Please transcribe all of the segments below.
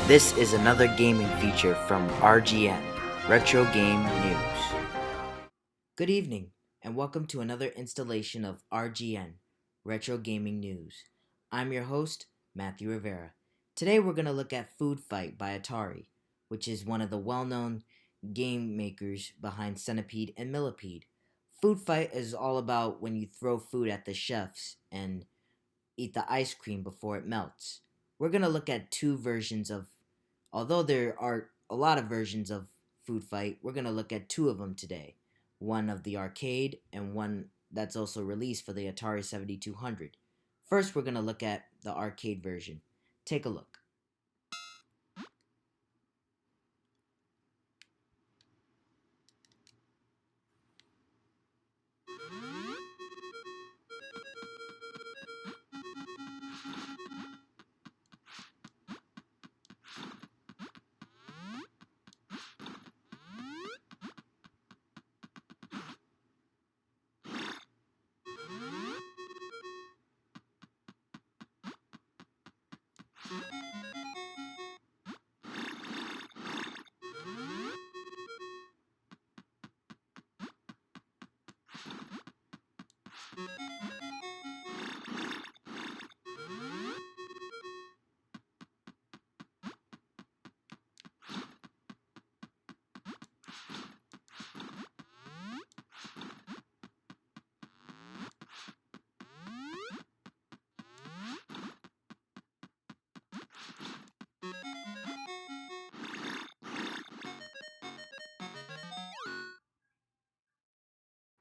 This is another gaming feature from RGN, Retro Game News. Good evening, and welcome to another installation of RGN, Retro Gaming News. I'm your host, Matthew Rivera. Today we're going to look at Food Fight by Atari, which is one of the well-known game makers behind Centipede and Millipede. Food Fight is all about when you throw food at the chefs and eat the ice cream before it melts. We're going to look at two versions of, although there are a lot of versions of Food Fight, we're going to look at two of them today. One of the arcade and one that's also released for the Atari 7200. First, we're going to look at the arcade version. Take a look.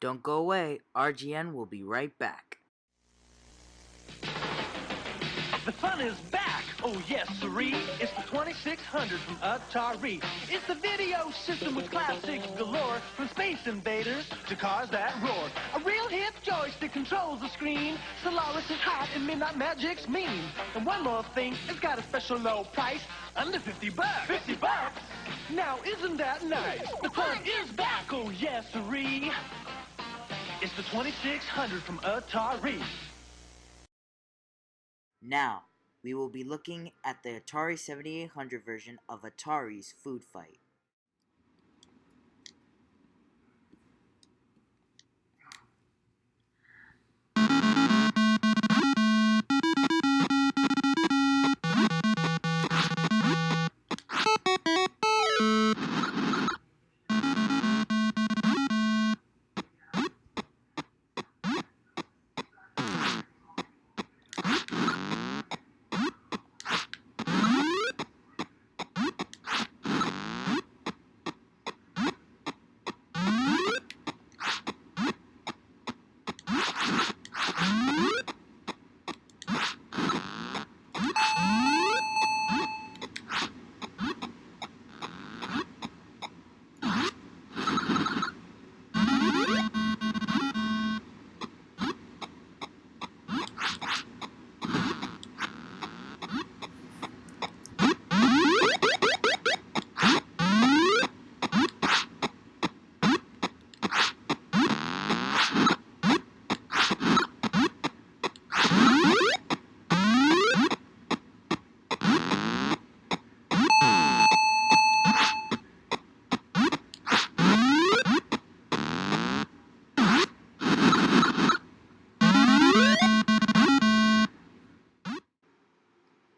Don't go away, RGN will be right back. The fun is back! Oh yes, siree! It's the 2600 from Atari. It's the video system with classics galore, from Space Invaders to cars that roar. A real hip joystick controls the screen. Solaris is hot and Midnight Magic's mean. And one more thing, it's got a special low price, under 50 bucks. 50 bucks? Now isn't that nice? The fun is back! Oh yes, siree! It's the 2600 from Atari. Now, we will be looking at the Atari 7800 version of Atari's Food Fight.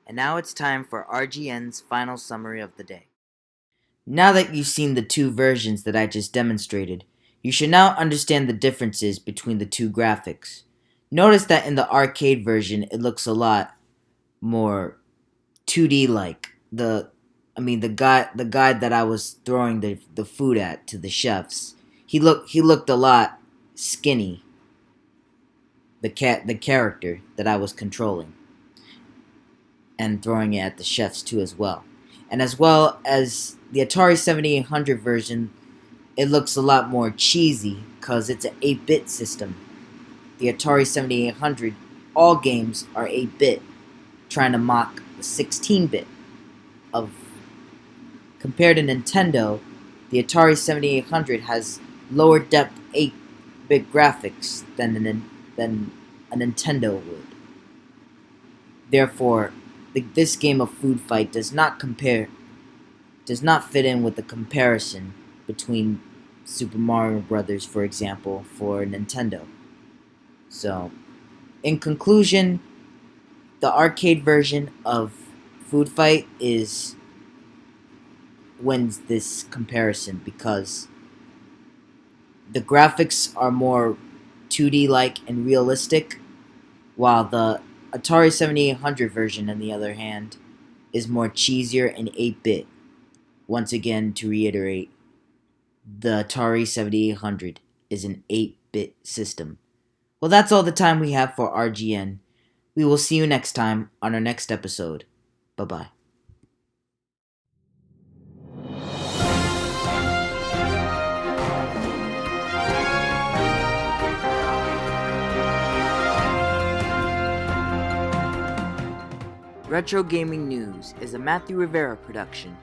And now it's time for RGN's final summary of the day. Now that you've seen the two versions that I just demonstrated, you should now understand the differences between the two graphics. Notice that in the arcade version, it looks a lot more 2D-like. The guy that I was throwing the food at to the chefs, he looked a lot skinny. The character that I was controlling and throwing it at the chefs too as well. And as well as the Atari 7800 version, it looks a lot more cheesy because it's an 8-bit system. The Atari 7800, all games are 8-bit, trying to mock the 16-bit of. Compared to Nintendo, the Atari 7800 has lower depth 8-bit graphics than a Nintendo would. Therefore, this game of Food Fight does not fit in with the comparison between Super Mario Brothers, for example, for Nintendo. So, in conclusion, the arcade version of Food Fight wins this comparison because the graphics are more 2D like and realistic, while the Atari 7800 version, on the other hand, is more cheesier and 8-bit. Once again, to reiterate, the Atari 7800 is an 8-bit system. Well, that's all the time we have for RGN. We will see you next time on our next episode. Bye-bye. Retro Gaming News is a Matthew Rivera production